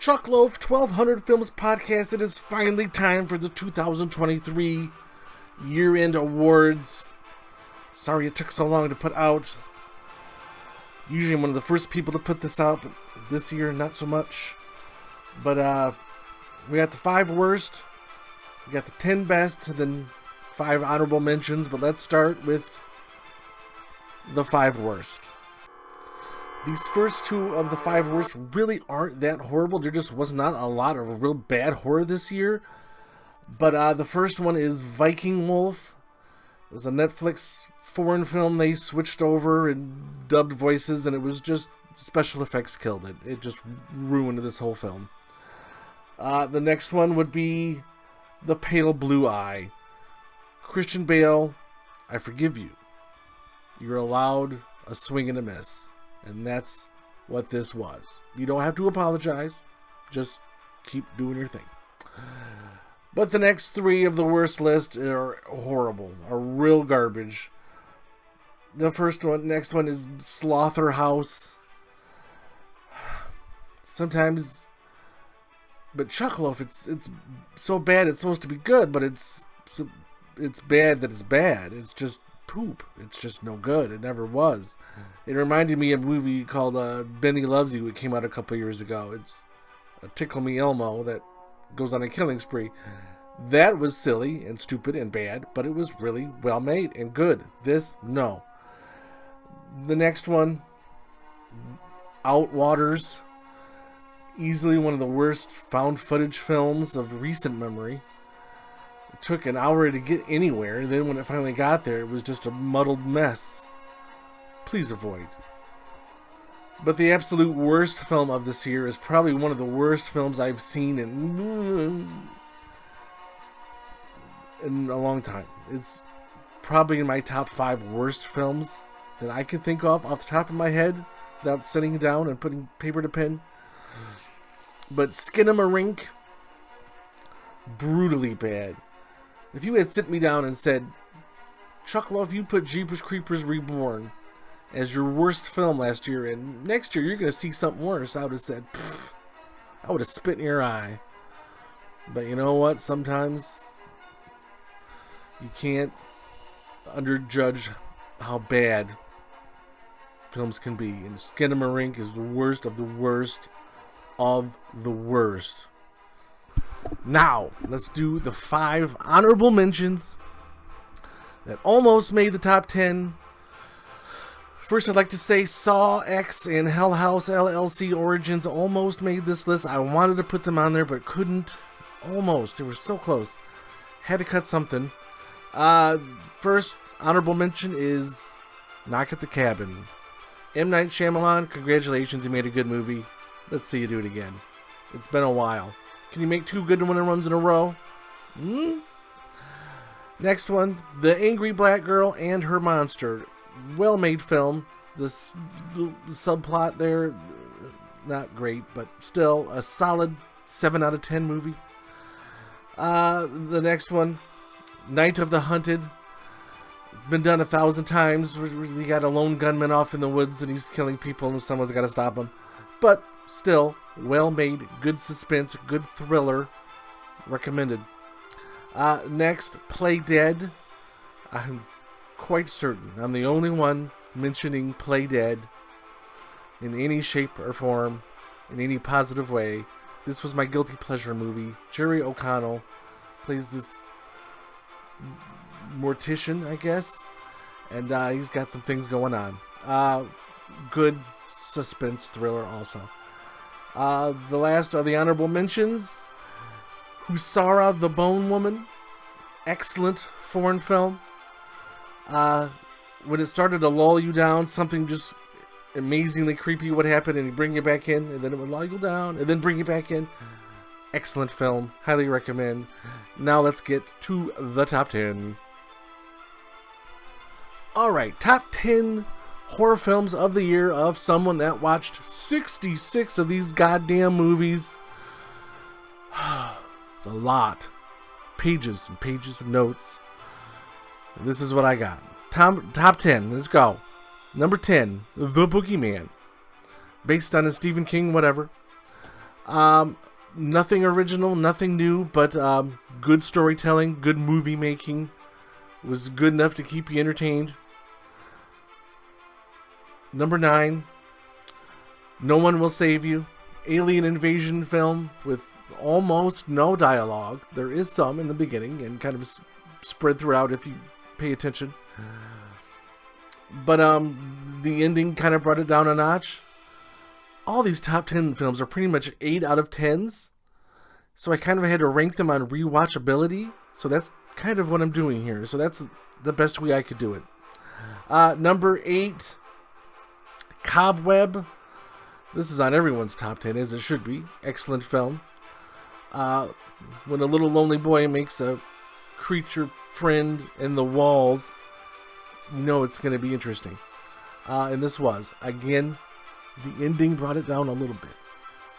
Chuckloaf 1200 Films Podcast. It is finally time for the 2023 year-end awards. Sorry it took so long to put out. Usually I'm one of the first people to put this out, but this year not so much. But we got the 5 worst, we got the 10 best, and then 5 honorable mentions. But let's start with the 5 worst. These first 2 of the 5 worst really aren't that horrible. There just was not a lot of real bad horror this year. But the first one is Viking Wolf. It was a Netflix foreign film. They switched over and dubbed voices, and it was just special effects killed it. It just ruined this whole film. The next one would be The Pale Blue Eye. Christian Bale, I forgive you. You're allowed a swing and a miss. And that's what this was. You don't have to apologize. Just keep doing your thing. But the next 3 of the worst list are horrible. Are real garbage. The next one is Slaughterhouse. Sometimes... But Chuckloaf, it's so bad it's supposed to be good, but it's bad that it's bad. It's just poop. It's just no good. It never was. It reminded me of a movie called Benny Loves You. It came out a couple years ago. It's a Tickle Me Elmo that goes on a killing spree. That was silly and stupid and bad, but it was really well made and good. This, no. The next one, Outwaters. Easily one of the worst found footage films of recent memory. It took an hour to get anywhere, and then when it finally got there, it was just a muddled mess. Please avoid. But the absolute worst film of this year is probably one of the worst films I've seen in a long time. It's probably in my top 5 worst films that I can think of off the top of my head without sitting down and putting paper to pen. But Skinamarink, brutally bad. If you had sit me down and said, Chuckloaf, you put Jeepers Creepers Reborn as your worst film last year, and next year you're going to see something worse, I would have said, pfft, I would have spit in your eye. But you know what? Sometimes you can't underjudge how bad films can be. And Skinamarink is the worst of the worst of the worst. Now, let's do the 5 honorable mentions that almost made the top 10. First, I'd like to say Saw X and Hell House LLC Origins almost made this list. I wanted to put them on there, but couldn't. Almost. They were so close. Had to cut something. First honorable mention is Knock at the Cabin. M. Night Shyamalan, congratulations, you made a good movie. Let's see you do it again. It's been a while. Can you make 2 good ones in a row? Next one, The Angry Black Girl and Her Monster. Well-made film. The subplot there, not great, but still a solid 7 out of 10 movie. The next one, Night of the Hunted. It's been done 1,000 times. You got a lone gunman off in the woods and he's killing people and someone's got to stop him. But still, well-made, good suspense, good thriller. Recommended. Next, Play Dead. I'm quite certain I'm the only one mentioning Play Dead in any shape or form, in any positive way. This was my guilty pleasure movie. Jerry O'Connell plays this mortician, I guess, and he's got some things going on. Good suspense thriller also. The last are the honorable mentions. Husara the Bone Woman. Excellent foreign film. When it started to lull you down, something just amazingly creepy would happen and he'd bring you back in, and then it would lull you down, and then bring you back in. Excellent film. Highly recommend. Now let's get to the top 10. Alright, top 10 horror films of the year of someone that watched 66 of these goddamn movies. It's a lot. Pages and pages of notes. And this is what I got. Top 10. Let's go. Number 10, The Boogeyman. Based on a Stephen King whatever. Nothing original, nothing new, but good storytelling, good movie making. It was good enough to keep you entertained. Number 9, No One Will Save You. Alien invasion film with almost no dialogue. There is some in the beginning and kind of spread throughout if you pay attention. But the ending kind of brought it down a notch. All these top 10 films are pretty much 8 out of 10s. So I kind of had to rank them on rewatchability. So that's kind of what I'm doing here. So that's the best way I could do it. Number 8, Cobweb. This is on everyone's top 10, as it should be. Excellent film. When a little lonely boy makes a creature friend in the walls, you know it's going to be interesting. And this was. Again, the ending brought it down a little bit.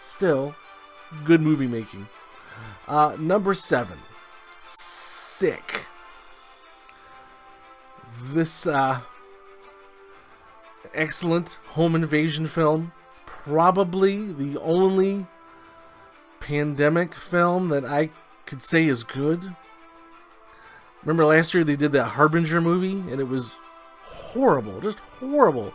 Still, good movie making. Number 7, Sick. This excellent home invasion film. Probably the only pandemic film that I could say is good. Remember last year they did that Harbinger movie and it was horrible, just horrible.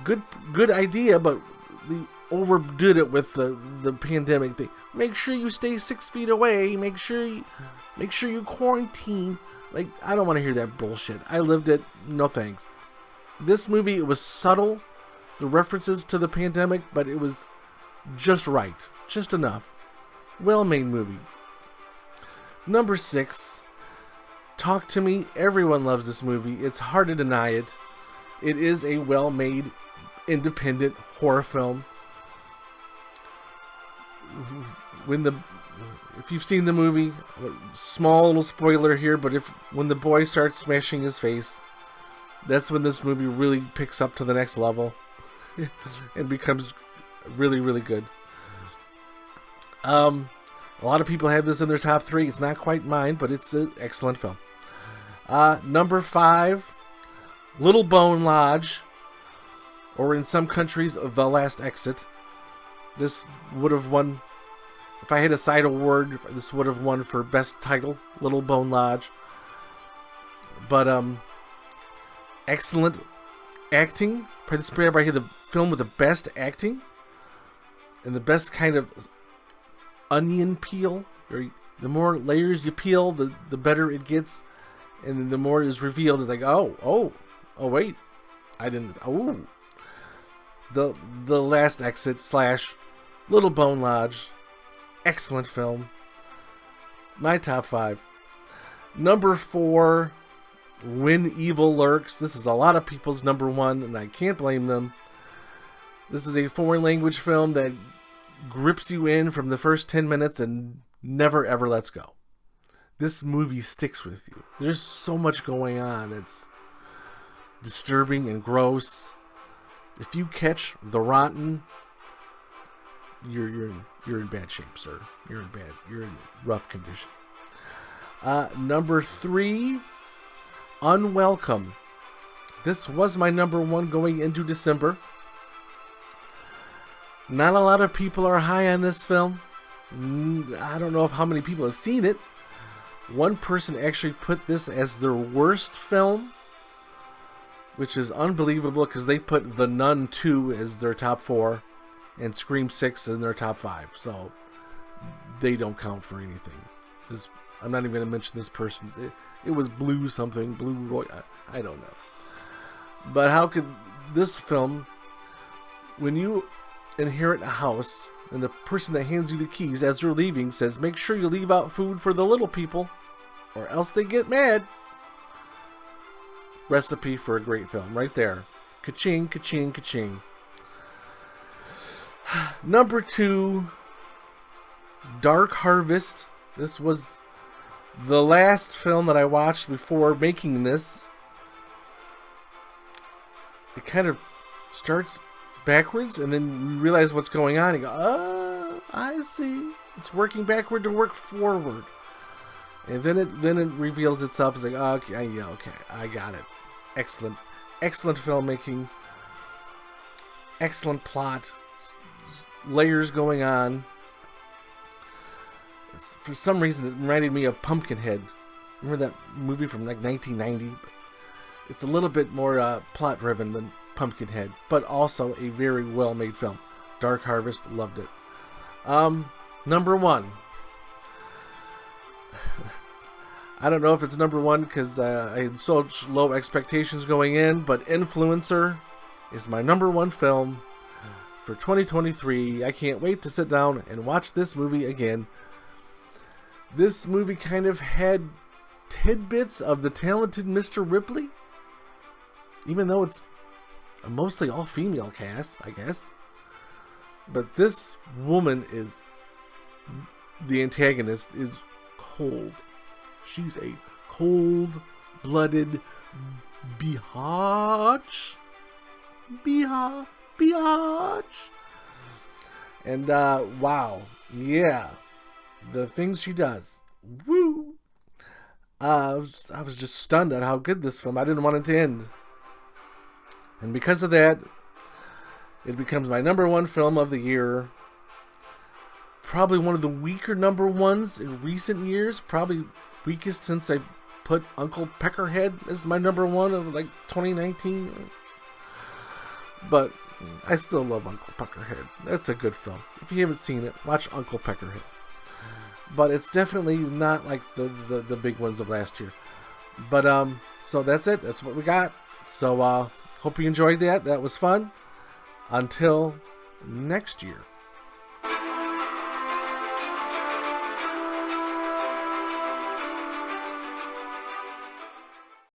Good idea, but they overdid it with the pandemic thing. Make sure you stay 6 feet away. Make sure you quarantine. Like, I don't want to hear that bullshit. I lived it. No thanks. This movie, it was subtle, the references to the pandemic, but it was just right, just enough. Well-made movie. Number 6, Talk to Me. Everyone loves this movie. It's hard to deny it. It is a well-made, independent horror film. If you've seen the movie, small little spoiler here, but when the boy starts smashing his face, that's when this movie really picks up to the next level and becomes really, really good. A lot of people have this in their top 3. It's not quite mine, but it's an excellent film. Number 5, Little Bone Lodge, or in some countries, The Last Exit. This would have won, if I had a side award, this would have won for best title, Little Bone Lodge. But excellent acting. Probably the film with the best acting and the best kind of onion peel. The more layers you peel, the better it gets, and then the more is revealed. It's like, oh wait, I didn't. Oh, the Last Exit / Little Bone Lodge, excellent film. My top 5. Number 4, When Evil Lurks. This is a lot of people's number 1, and I can't blame them. This is a foreign language film that grips you in from the first 10 minutes and never ever lets go. This movie sticks with you. There's so much going on. It's disturbing and gross. If you catch the rotten, you're in bad shape, sir. You're in rough condition. Number 3, Unwelcome. This was my number 1 going into December. Not a lot of people are high on this film. I don't know how many people have seen it. One person actually put this as their worst film, which is unbelievable because they put The Nun 2 as their top 4 and Scream 6 in their top 5. So they don't count for anything. I'm not even going to mention this person's. It was Blue something. Blue Roy. I don't know. But how could this film, when you inherit a house and the person that hands you the keys as they're leaving says, make sure you leave out food for the little people or else they get mad. Recipe for a great film right there. Ka-ching, ka-ching, ka-ching. Number 2, Dark Harvest. This was the last film that I watched before making this. It kind of starts backwards and then you realize what's going on. You go, oh, I see. It's working backward to work forward. And then it reveals itself as like, oh, okay, yeah, okay, I got it. Excellent filmmaking. Excellent plot. layers going on. For some reason, it reminded me of Pumpkinhead. Remember that movie from like 1990? It's a little bit more plot-driven than Pumpkinhead, but also a very well-made film. Dark Harvest, loved it. Number one. I don't know if it's number one because I had such low expectations going in, but Influencer is my number one film for 2023. I can't wait to sit down and watch this movie again. This movie kind of had tidbits of the talented Mr. Ripley, even though it's a mostly all-female cast, I guess. But this woman is, the antagonist is cold. She's a cold-blooded biatch. Biatch. And, wow. Yeah. The things she does. Woo! I was just stunned at how good this film. I didn't want it to end. And because of that, it becomes my number one film of the year. Probably one of the weaker number ones in recent years. Probably weakest since I put Uncle Peckerhead as my number one of like 2019. But I still love Uncle Peckerhead. That's a good film. If you haven't seen it, watch Uncle Peckerhead. But it's definitely not like the big ones of last year. But so that's it. That's what we got. So hope you enjoyed that. That was fun. Until next year.